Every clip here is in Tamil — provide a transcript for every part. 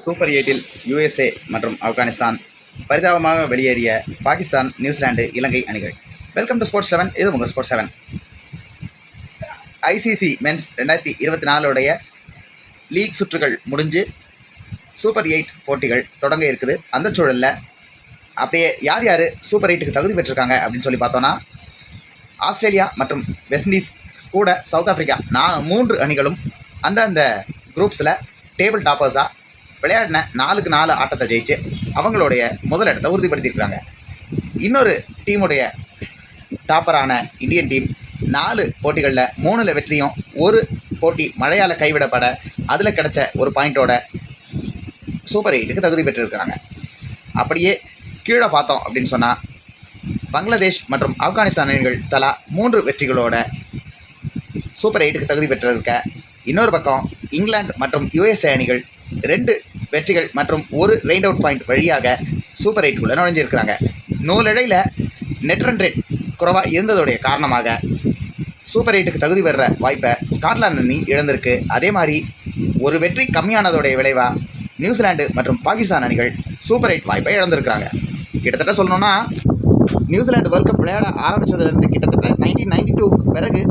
சூப்பர் 8இல் USA மற்றும் ஆப்கானிஸ்தான் பரிதாபமாக வெளியேறிய பாகிஸ்தான், நியூசிலாந்து, இலங்கை அணிகள். Welcome to sports 7. இது உங்கள் ஸ்போர்ட்ஸ் 7. ICC மென்ஸ் 2024 லீக் சுற்றுகள் முடிஞ்சு சூப்பர் 8 போட்டிகள் தொடங்க இருக்குது. அந்த சூழலில் அப்படியே யார் யார் சூப்பர் 8க்கு தகுதி பெற்றிருக்காங்க அப்படின்னு சொல்லி பார்த்தோன்னா, ஆஸ்திரேலியா மற்றும் வெஸ்ட் இண்டீஸ் கூட சவுத் ஆஃப்ரிக்கா 3 அணிகளும் அந்தந்த குரூப்ஸில் டேபிள் டாப்பர்ஸாக விளையாடின 4-4 ஆட்டத்தை ஜெயிச்சு அவங்களுடைய முதல் இடத்தை உறுதிப்படுத்தியிருக்கிறாங்க. இன்னொரு டீமுடைய டாப்பரான இந்தியன் டீம் 4 போட்டிகளில் 3 வெற்றியும், ஒரு போட்டி மழையால் கைவிடப்பட அதில் கிடைச்ச ஒரு பாயிண்டோட சூப்பர் 8க்கு தகுதி பெற்றிருக்கிறாங்க. அப்படியே கீழே பார்த்தோம் அப்படின்னு சொன்னால், பங்களாதேஷ் மற்றும் ஆப்கானிஸ்தான் அணிகள் தலா 3 வெற்றிகளோட சூப்பர் 8க்கு தகுதி பெற்றிருக்க, இன்னொரு பக்கம் இங்கிலாந்து மற்றும் USA அணிகள் 2 வெற்றிகள் மற்றும் ஒரு ரெயின் அவுட் பாயிண்ட் வழியாக சூப்பர் 8க்குள்ளே நுழைஞ்சிருக்கிறாங்க. நூலிழையில் நெட் ரன் ரேட் குறைவாக இருந்ததோடைய காரணமாக சூப்பர் 8க்கு தகுதி பெற வாய்ப்பை ஸ்காட்லாந்து அணி இழந்திருக்கு. அதே மாதிரி ஒரு வெற்றி கம்மியானதோடைய விளைவாக நியூசிலாந்து மற்றும் பாகிஸ்தான் அணிகள் சூப்பர் 8 வாய்ப்பை இழந்திருக்கிறாங்க. கிட்டத்தட்ட சொல்லணும்னா, நியூசிலாந்து வேர்ல்ட் கப் விளையாட ஆரம்பித்ததுலேருந்து கிட்டத்தட்ட 1992 பிறகு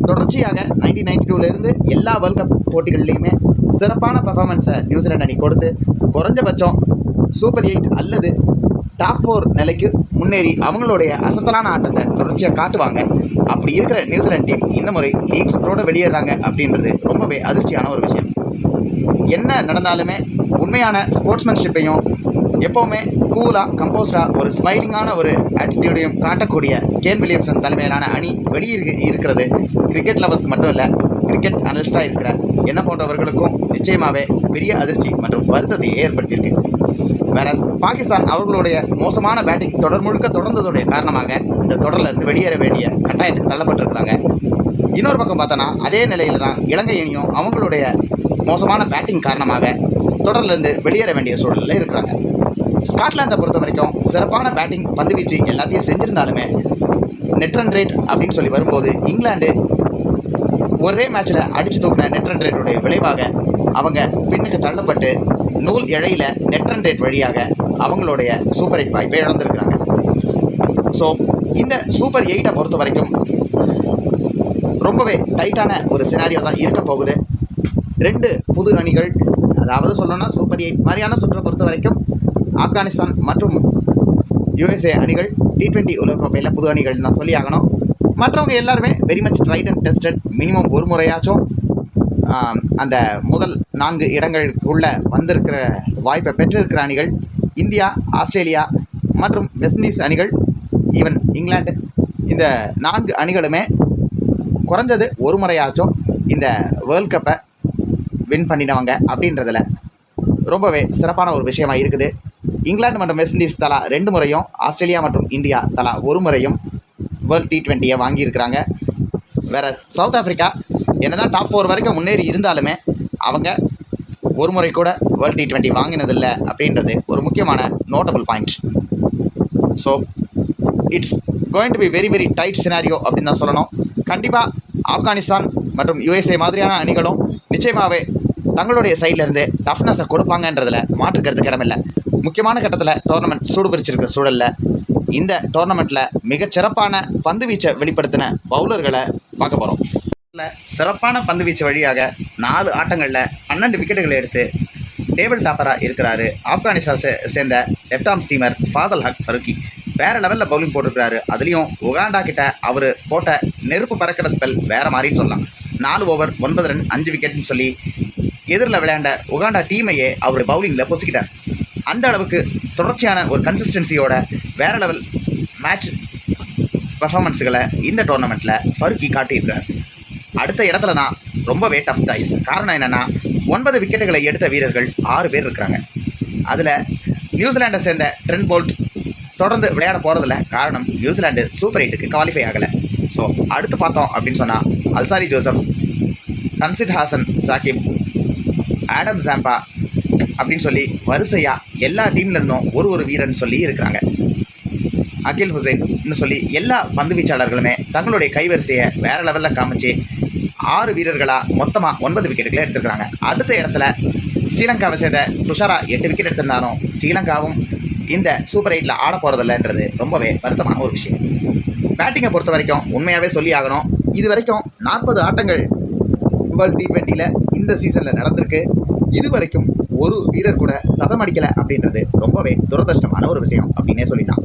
தொடர்ச்சியாக 1992லேருந்து எல்லா வேர்ல்ட் கப் போட்டிகள்லேயுமே சிறப்பான பர்ஃபார்மன்ஸை நியூசிலாந்து அணி கொடுத்து குறைஞ்சபட்சம் சூப்பர் 8 அல்லது டாப் 4 நிலைக்கு முன்னேறி அவங்களுடைய அசத்தலான ஆட்டத்தை தொடர்ச்சியாக காட்டுவாங்க. அப்படி இருக்கிற நியூசிலாந்து டீம் இந்த முறை லீக் சுற்றோடு வெளியேறாங்க அப்படின்றது ரொம்பவே அதிர்ச்சியான ஒரு விஷயம். என்ன நடந்தாலுமே உண்மையான ஸ்போர்ட்ஸ்மேன்ஷிப்பையும் எப்போவுமே கூலாக, கம்போஸ்டாக, ஒரு ஸ்மைலிங்கான ஒரு ஆட்டிடியூடையும் காட்டக்கூடிய கேன் வில்லியம்சன் தலைமையிலான அணி வெளியே இருக்கிறது கிரிக்கெட் லவர்ஸ்க்கு மட்டும் இல்லை, கிரிக்கெட் அனலிஸ்டாக இருக்கிற என்ன போன்றவர்களுக்கும் நிச்சயமாகவே பெரிய அதிர்ச்சி மற்றும் வருத்தத்தை ஏற்படுத்தியிருக்கு. வேற பாகிஸ்தான் அவர்களுடைய மோசமான பேட்டிங் தொடர் முழுக்க தொடர்ந்ததுடைய காரணமாக இந்த தொடரிலிருந்து வெளியேற வேண்டிய கட்டாயத்துக்கு தள்ளப்பட்டிருக்கிறாங்க. இன்னொரு பக்கம் பார்த்தோன்னா, அதே நிலையில் தான் இலங்கை அணியும் அவங்களுடைய மோசமான பேட்டிங் காரணமாக தொடர்லேருந்து வெளியேற வேண்டிய சூழலில் இருக்கிறாங்க. ஸ்காட்லாந்தை பொறுத்த வரைக்கும் சிறப்பான பேட்டிங், பந்துவீச்சு எல்லாத்தையும் செஞ்சுருந்தாலுமே நெட் ரன் ரேட் அப்படின்னு சொல்லி வரும்போது இங்கிலாந்து ஒரே மேட்ச்சில் அடித்து தூக்கின நெட் ரன் ரேட்டுடைய விளைவாக அவங்க பின்னுக்கு தள்ளப்பட்டு நூல் இழையில் நெட் ரன் ரேட் வழியாக அவங்களுடைய சூப்பர் 8 வாய்ப்பை இழந்திருக்கிறாங்க. ஸோ இந்த சூப்பர் 8 பொறுத்த வரைக்கும் ரொம்பவே டைட்டான ஒரு சினாரியோ தான் இருக்க போகுது. 2 புது அணிகள், அதாவது சொல்லணும்னா சூப்பர் 8 மாதிரியான சுற்றை பொறுத்த வரைக்கும் ஆப்கானிஸ்தான் மற்றும் USA அணிகள் T20 உலகக்கோப்பையில் புது அணிகள் தான் சொல்லி ஆகணும். மற்றவங்க எல்லாருமே very much tried and tested. Minimum ஒரு முறையாச்சும் அந்த முதல் 4 இடங்களுக்குள்ளே வந்திருக்கிற வாய்ப்பை பெற்றிருக்கிற அணிகள் இந்தியா, ஆஸ்திரேலியா மற்றும் வெஸ்ட் இண்டீஸ் அணிகள், ஈவன் இங்கிலாந்து, இந்த 4 அணிகளுமே குறைஞ்சது ஒரு முறையாச்சும் இந்த வேர்ல்ட் கப்பை வின் பண்ணினவங்க அப்படின்றதில் ரொம்பவே சிறப்பான ஒரு விஷயமாக இருக்குது. இங்கிலாந்து மற்றும் வெஸ்ட் இண்டீஸ் தலா 2 முறையும், ஆஸ்திரேலியா மற்றும் இந்தியா தலா 1 முறையும் வேர்ல்ட் T20 வாங்கியிருக்கிறாங்க. வேறு சவுத் ஆஃப்ரிக்கா என்னதான் டாப் 4 வரைக்கும் முன்னேறி இருந்தாலுமே அவங்க ஒரு முறை கூட வேர்ல்ட் T20 வாங்கினதில்லை அப்படின்றது ஒரு முக்கியமான notable point. So it's going to be very very tight scenario அப்படின்னு தான் சொல்லணும். கண்டிப்பாக ஆப்கானிஸ்தான் மற்றும் USA மாதிரியான அணிகளும் நிச்சயமாகவே தங்களுடைய சைட்லேருந்து டஃப்னஸை கொடுப்பாங்கன்றதில் மாற்று கருத்துக்கு இடமில்லை. முக்கியமான கட்டத்தில் டோர்னமெண்ட் சூடு பிடிச்சிருக்கிற சூழலில் இந்த டோர்னமெண்ட்டில் மிகச்சிறப்பான பந்து வீச்சை வெளிப்படுத்தின பவுலர்களை பார்க்க போகிறோம். சிறப்பான பந்து வீச்சு வழியாக 4 ஆட்டங்களில் 12 விக்கெட்டுகளை எடுத்து டேபிள் டாப்பராக இருக்கிறாரு ஆப்கானிஸ்தான் சேர்ந்த left arm seamer Fazal Haq Farooqi. வேறு லெவலில் பவுலிங் போட்டிருக்கிறாரு. அதுலேயும் உகாண்டா கிட்ட அவர் போட்ட நெருப்பு பறக்கிற ஸ்பெல் வேறு மாதிரின்னு சொல்லலாம். 4 ஓவர் 9 ரன் 5 விக்கெட்னு சொல்லி எதிரில் விளையாண்ட உகாண்டா டீமையே அவருடைய பவுலிங்கில் பொசிக்கிட்டார். அந்த அளவுக்கு தொடர்ச்சியான ஒரு கன்சிஸ்டன்சியோட வேறு லெவல் மேட்ச் பர்ஃபார்மன்ஸுகளை இந்த டோர்னமெண்ட்டில் ஃபருக்கி காட்டியிருக்கார். அடுத்த இடத்துல தான் ரொம்பவே டஃப் சாய்ஸ். காரணம் என்னென்னா, 9 விக்கெட்டுகளை எடுத்த வீரர்கள் 6 பேர் இருக்கிறாங்க. அதில் நியூசிலாண்டை சேர்ந்த ட்ரெண்ட் போல்ட் தொடர்ந்து விளையாட போகிறதில்ல. காரணம், நியூசிலாண்டு சூப்பர் 8க்கு குவாலிஃபை ஆகலை. ஸோ அடுத்து பார்த்தோம் அப்படின்னு சொன்னால், Alzarri Joseph, Tanzim Hasan Sakib, Adam Zampa அப்படின்னு சொல்லி வரிசையாக எல்லா டீம்லேருந்தும் ஒரு வீரர்னு சொல்லி இருக்கிறாங்க. அகில் ஹுசைன்னு சொல்லி எல்லா பந்து வீச்சாளர்களுமே தங்களுடைய கைவரிசையை வேறு லெவலில் காமிச்சு 6 வீரர்களாக மொத்தமாக 9 விக்கெட்டுகளை எடுத்துருக்கிறாங்க. அடுத்த இடத்துல ஸ்ரீலங்காவை சேர்ந்த துஷாரா 8 விக்கெட் எடுத்திருந்தாலும் ஸ்ரீலங்காவும் இந்த சூப்பர் 8ல் ஆட போகிறதில்லன்றது ரொம்பவே வருத்தமான ஒரு விஷயம். பேட்டிங்கை பொறுத்த வரைக்கும் உண்மையாகவே சொல்லி ஆகணும், இது வரைக்கும் 40 ஆட்டங்கள் வேர்ல்டு T20யில் இந்த சீசனில் நடந்திருக்கு. இது வரைக்கும் ஒரு வீரர் கூட சதம் அடிக்கலை அப்படின்றது ரொம்பவே துரதிருஷ்டமான ஒரு விஷயம் அப்படின்னே சொல்லிடலாம்.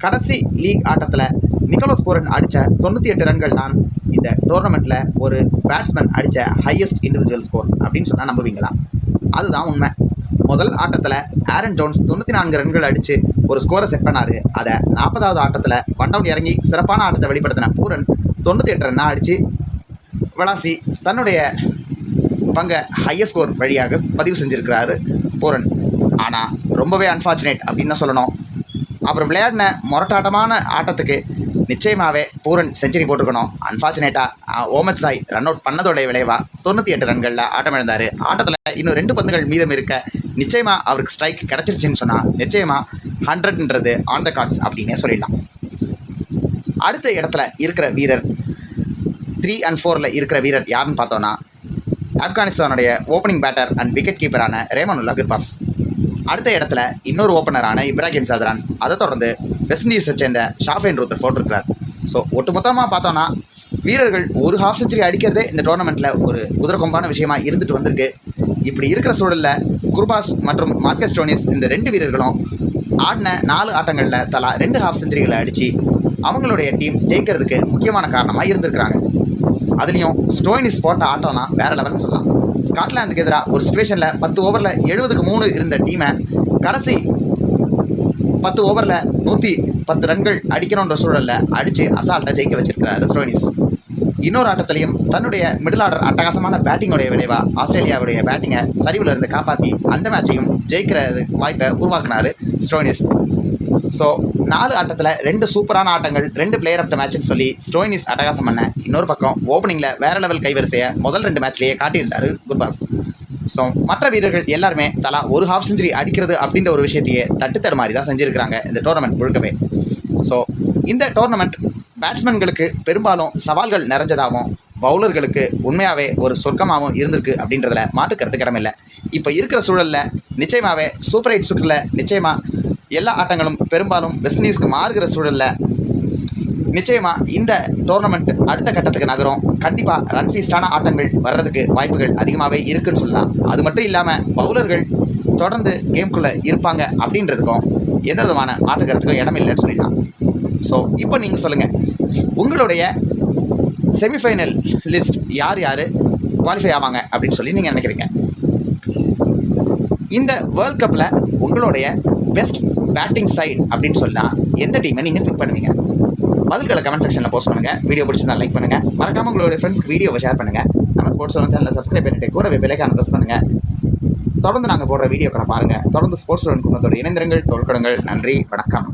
கடைசி லீக் ஆட்டத்தில் நிக்கோலஸ் பூரன் அடித்த 98 ரன்கள் தான் இந்த டோர்னமெண்ட்டில் ஒரு பேட்ஸ்மேன் அடித்த ஹையஸ்ட் இண்டிவிஜுவல் ஸ்கோர் அப்படின்னு சொன்னால் நம்புவீங்களா? அதுதான் உண்மை. முதல் ஆட்டத்தில் ஆரன் ஜோன்ஸ் 94 ரன்கள் அடித்து ஒரு ஸ்கோரை செட் பண்ணார். அதை 40வது ஆட்டத்தில் ஒன் டவுன் இறங்கி சிறப்பான ஆட்டத்தை வெளிப்படுத்தின பூரன் 98 ரன்னாக அடித்து விளாசி தன்னுடைய பங்கை ஹையஸ்ட் ஸ்கோர் வழியாக பதிவு செஞ்சுருக்கிறாரு பூரன். ஆனால் ரொம்பவே அன்ஃபார்ச்சுனேட் அப்படின்னு தான் சொல்லணும். அப்புறம் விளையாடின முரட்டாட்டமான ஆட்டத்துக்கு நிச்சயமாகவே பூரன் செஞ்சுரி போட்டுருக்கணும். அன்ஃபார்ச்சுனேட்டாக ஓமத் சாய் ரன் அவுட் பண்ணதோடைய விளைவாக 98 ரன்களில் ஆட்டம் இழந்தார். ஆட்டத்தில் இன்னும் 2 பந்துகள் மீதம் இருக்க நிச்சயமாக அவருக்கு ஸ்ட்ரைக் கிடச்சிருச்சுன்னு சொன்னால் நிச்சயமாக 100ன்றது ஆன் த கார்ட்ஸ் அப்படின்னே சொல்லிடலாம். அடுத்த இடத்துல இருக்கிற வீரர் 3 and 4ல் இருக்கிற வீரர் யாருன்னு பார்த்தோன்னா ஆப்கானிஸ்தானுடைய ஓப்பனிங் பேட்டர் அண்ட் விக்கெட் கீப்பரான ரேமானுல்லா கிர்பாஸ். அடுத்த இடத்துல இன்னொரு ஓப்பனரான இப்ராஹிம் சஹ்ரான், அதை தொடர்ந்து வெஸ்ட் இண்டீஸை சேர்ந்த ஷாஃபேன் ரூத்தர் போட்டிருக்கிறார். ஸோ ஒட்டுமொத்தமாக பார்த்தோன்னா வீரர்கள் ஒரு ஹாஃப் செஞ்சுரி அடிக்கிறதே இந்த டோர்னமெண்ட்டில் ஒரு குதிரை கொம்பான விஷயமா இருந்துட்டு வந்திருக்கு. இப்படி இருக்கிற சூழலில் குர்பாஸ் மற்றும் மார்க்கஸ் ஸ்டோனிஸ் இந்த 2 வீரர்களும் ஆடின 4 ஆட்டங்களில் தலா 2 ஹாஃப் செஞ்சுரிகளை அடித்து அவங்களுடைய டீம் ஜெயிக்கிறதுக்கு முக்கியமான காரணமாக இருந்திருக்கிறாங்க. அதுலேயும் ஸ்டோயினிஸ் போட்ட ஆட்டம்னா வேறு லெவல்னு சொல்லலாம். ஸ்காட்லாந்துக்கு எதிராக ஒரு சுச்சுவேஷனில் 10 ஓவரில் 70க்கு 3 இருந்த டீமை கடைசி 10 ஓவரில் 110 ரன்கள் அடிக்கணுன்ற சூழலில் அடித்து அசால்ட்டாக ஜெயிக்க வச்சிருக்கிறார் ஸ்டோயினிஸ். இன்னொரு ஆட்டத்திலையும் தன்னுடைய மிடில் ஆர்டர் அட்டகாசமான பேட்டிங்கோடைய விளைவாக ஆஸ்திரேலியாவுடைய பேட்டிங்கை சரிவில் இருந்து காப்பாற்றி அந்த மேட்சையும் ஜெயிக்கிற வாய்ப்பை உருவாக்குனார் ஸ்டோயினிஸ். ஸோ 4 ஆட்டத்தில் 2 சூப்பரான ஆட்டங்கள், 2 பிளேயர் ஆஃப் த மேட்ச்னு சொல்லி ஸ்டோயினிஸ் அட்டகாசம் பண்ண, இன்னொரு பக்கம் ஓப்பனிங்கில் வேறு லெவல் கைவரிசையை முதல் 2 மேட்ச்லேயே காட்டியிருந்தார் குர்பாஸ். ஸோ மற்ற வீரர்கள் எல்லாருமே தலா ஒரு ஹாஃப் செஞ்சுரி அடிக்கிறது அப்படின்ற ஒரு விஷயத்தையே தட்டுத்தடு மாதிரி தான் செஞ்சுருக்கிறாங்க இந்த டோர்னமெண்ட் முழுக்கவே. ஸோ இந்த டோர்னமெண்ட் பேட்ஸ்மேன்களுக்கு பெரும்பாலும் சவால்கள் நிறைஞ்சதாகவும் பவுலர்களுக்கு உண்மையாகவே ஒரு சொர்க்கமாகவும் இருந்திருக்கு அப்படின்றதில் மாற்றுக்கருத்து கிடமில்லை. இப்போ இருக்கிற சூழலில் நிச்சயமாகவே சூப்பர் 8 சுற்றில் நிச்சயமாக எல்லா ஆட்டங்களும் பெரும்பாலும் வெஸ்ட் இண்டீஸ்க்கு மாறுகிற சூழலில் நிச்சயமாக இந்த டோர்னமெண்ட் அடுத்த கட்டத்துக்கு நகரும். கண்டிப்பாக ரன் ஃபீஸ்டான ஆட்டங்கள் வர்றதுக்கு வாய்ப்புகள் அதிகமாகவே இருக்குதுன்னு சொல்லலாம். அது மட்டும் இல்லாமல் பவுலர்கள் தொடர்ந்து கேம்குள்ளே இருப்பாங்க அப்படின்றதுக்கும் எந்த விதமான மாற்றுக்கிறதுக்கும் இடமில்லைன்னு சொல்லலாம். ஸோ இப்போ நீங்கள் சொல்லுங்கள், உங்களுடைய செமிஃபைனல் லிஸ்ட் யார் யார் குவாலிஃபை ஆவாங்க அப்படின்னு சொல்லி நீங்கள் நினைக்கிறீங்க? இந்த வேர்ல்ட் கப்பில் உங்களுடைய பெஸ்ட் பேட்டிங் சைடு அப்படின்னு சொன்னால் எந்த டீமை நீங்கள் பிக் பண்ணுவீங்க? பதில்களை கமெண்ட் செக்ஷனில் போஸ்ட் பண்ணுங்கள். வீடியோ பிடிச்சிருந்தா லைக் பண்ணுங்கள். மறக்காமல் உங்களுடைய ஃப்ரெண்ட்ஸ்க்கு வீடியோவை ஷேர் பண்ணுங்கள். நம்ம ஸ்போர்ட்ஸ் சேனலில் சப்ஸ்கிரைப் பண்ணிட்டு கூடவே பெல் ஐகானை ப்ரெஸ் பண்ணுங்கள். தொடர்ந்து நாங்கள் போடுற வீடியோக்களை பாருங்கள். தொடர்ந்து ஸ்போர்ட்ஸ் குடும்பத்தோடு இணைந்திருங்கள், தோல்கடுங்கள். நன்றி, வணக்கம்.